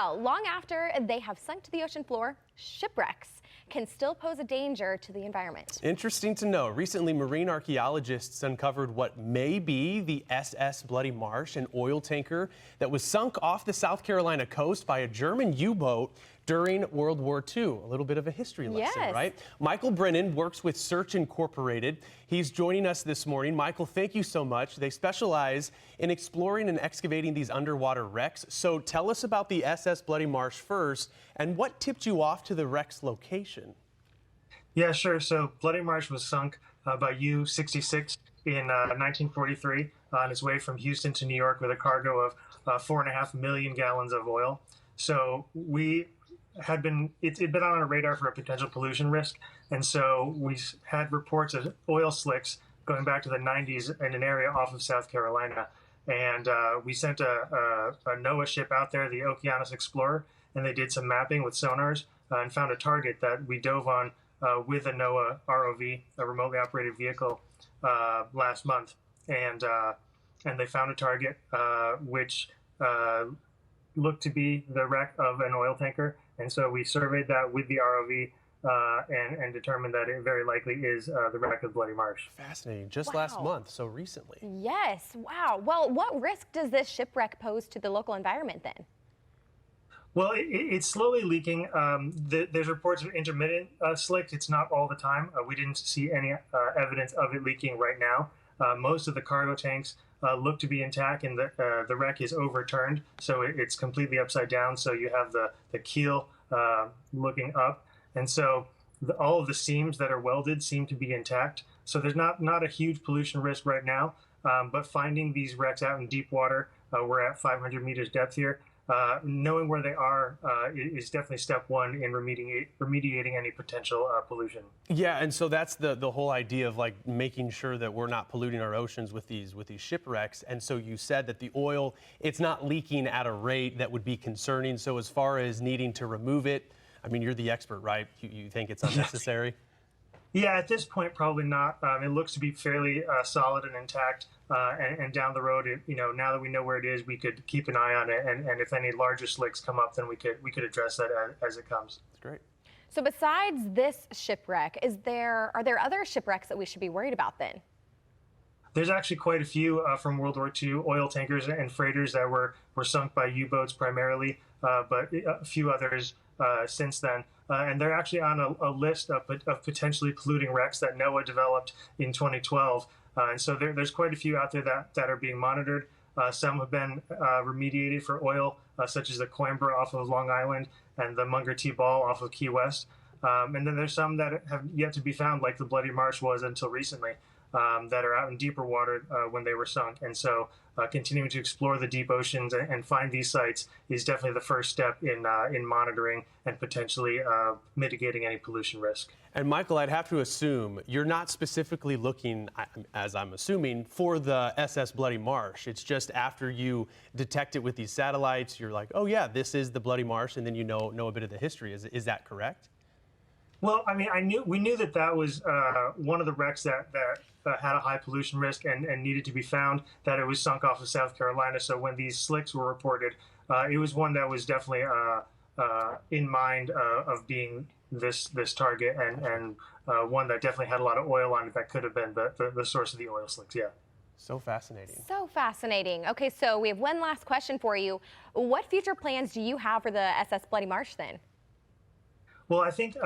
Well, long after they have sunk to the ocean floor, shipwrecks can still pose a danger to the environment. Interesting to know. Recently, marine archaeologists uncovered what may be the SS Bloody Marsh, an oil tanker that was sunk off the South Carolina coast by a German U-boat during World War II. A little bit of a history lesson, Yes. right? Michael Brennan works with Search Incorporated. He's joining us this morning. Michael, thank you so much. They specialize in exploring and excavating these underwater wrecks. So tell us about the SS Bloody Marsh first, and what tipped you off to the wreck's location? Yeah, sure. So Bloody Marsh was sunk by U-66 in 1943 on its way from Houston to New York with a cargo of 4.5 million gallons of oil. So it'd been on our radar for a potential pollution risk. And so we had reports of oil slicks going back to the 90s in an area off of South Carolina. And we sent a NOAA ship out there, the Okeanos Explorer, and they did some mapping with sonars and found a target that we dove on with a NOAA ROV, a remotely operated vehicle, last month. And they found a target which looked to be the wreck of an oil tanker. And so we surveyed that with the ROV and determined that it very likely is the wreck of Bloody Marsh. Fascinating. Just Wow. last month, so recently. Yes, wow. Well, what risk does this shipwreck pose to the local environment then? Well, it's slowly leaking. There's reports of intermittent slicks. It's not all the time. We didn't see any evidence of it leaking right now. Most of the cargo tanks look to be intact, and the wreck is overturned, so it's completely upside down. So you have the keel looking up, and so all of the seams that are welded seem to be intact. So there's not a huge pollution risk right now, but finding these wrecks out in deep water, we're at 500 meters depth here. Knowing where they are is definitely step one in remediating any potential pollution. Yeah, and so that's the whole idea of like making sure that we're not polluting our oceans with these shipwrecks. And so you said that the oil, it's not leaking at a rate that would be concerning. So as far as needing to remove it, I mean, you're the expert, right? You think it's unnecessary? Yeah, at this point, probably not. It looks to be fairly solid and intact. And down the road, now that we know where it is, we could keep an eye on it. And if any larger slicks come up, then we could address that as it comes. That's great. So besides this shipwreck, are there other shipwrecks that we should be worried about then? There's actually quite a few from World War II, oil tankers and freighters that were sunk by U-boats primarily, but a few others since then. And they're actually on a list of potentially polluting wrecks that NOAA developed in 2012. And so there's quite a few out there that are being monitored. Some have been remediated for oil, such as the Coimbra off of Long Island and the Munger T. Ball off of Key West. And then there's some that have yet to be found, like the Bloody Marsh was until recently, that are out in deeper water when they were sunk. And so continuing to explore the deep oceans and find these sites is definitely the first step in monitoring and potentially mitigating any pollution risk. And Michael, I'd have to assume you're not specifically looking, as I'm assuming, for the SS Bloody Marsh. It's just after you detect it with these satellites, you're like, oh yeah, this is the Bloody Marsh, and then you know a bit of the history. Is that correct? Well, I mean, we knew that was one of the wrecks that had a high pollution risk and needed to be found, that it was sunk off of South Carolina. So when these slicks were reported, it was one that was definitely in mind of being this target, and one that definitely had a lot of oil on it that could have been the source of the oil slicks, yeah. So fascinating. So fascinating. Okay, so we have one last question for you. What future plans do you have for the SS Bloody Marsh then? Well, I think,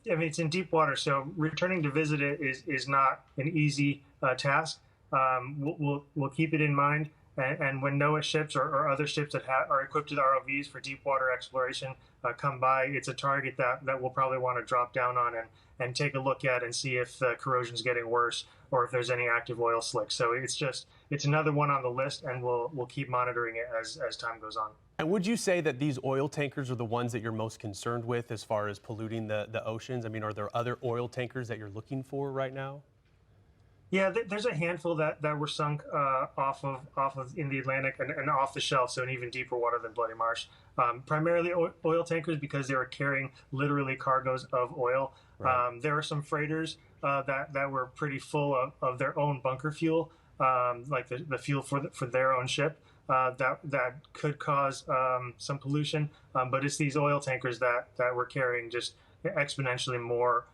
it's in deep water, so returning to visit it is not an easy task. We'll keep it in mind, and when NOAA ships or other ships that are equipped with ROVs for deep water exploration come by, it's a target that we'll probably want to drop down on and take a look at and see if the corrosion's getting worse or if there's any active oil slicks. So it's another one on the list, and we'll keep monitoring it as time goes on. And would you say that these oil tankers are the ones that you're most concerned with as far as polluting the oceans? I mean, are there other oil tankers that you're looking for right now? Yeah, there's a handful that were sunk off of in the Atlantic and off the shelf, so in even deeper water than Bloody Marsh. Primarily oil tankers because they were carrying literally cargoes of oil. Right. There are some freighters that were pretty full of their own bunker fuel, like the fuel for their own ship. that could cause some pollution, but it's these oil tankers that we're carrying just exponentially more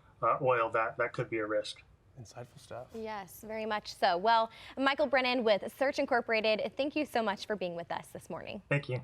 oil that could be a risk. Insightful stuff. Yes, very much so. Well, Michael Brennan with Search Incorporated, thank you so much for being with us this morning. Thank you.